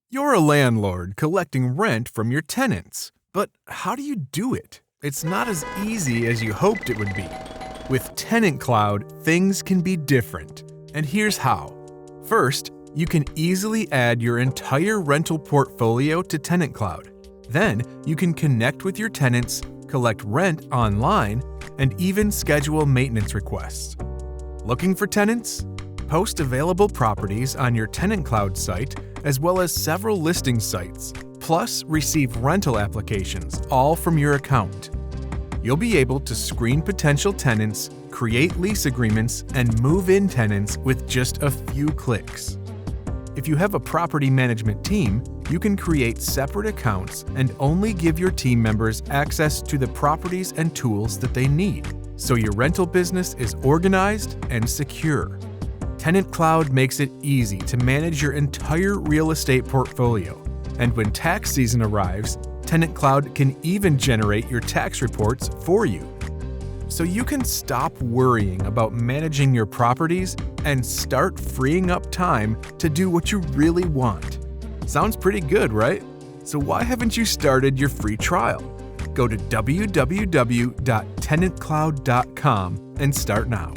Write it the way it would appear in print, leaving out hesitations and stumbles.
You're a landlord collecting rent from your tenants. But how do you do it? It's not as easy as you hoped it would be. With TenantCloud, things can be different. And here's how. First, you can easily add your entire rental portfolio to TenantCloud. Then, you can connect with your tenants, collect rent online, and even schedule maintenance requests. Looking for tenants? Post available properties on your TenantCloud site as well as several listing sites, plus receive rental applications all from your account. You'll be able to screen potential tenants, create lease agreements, and move in tenants with just a few clicks. If you have a property management team, you can create separate accounts and only give your team members access to the properties and tools that they need, so your rental business is organized and secure. TenantCloud makes it easy to manage your entire real estate portfolio, and when tax season arrives, TenantCloud can even generate your tax reports for you. So you can stop worrying about managing your properties and start freeing up time to do what you really want. Sounds pretty good, right? So why haven't you started your free trial? Go to www.tenantcloud.com and start now.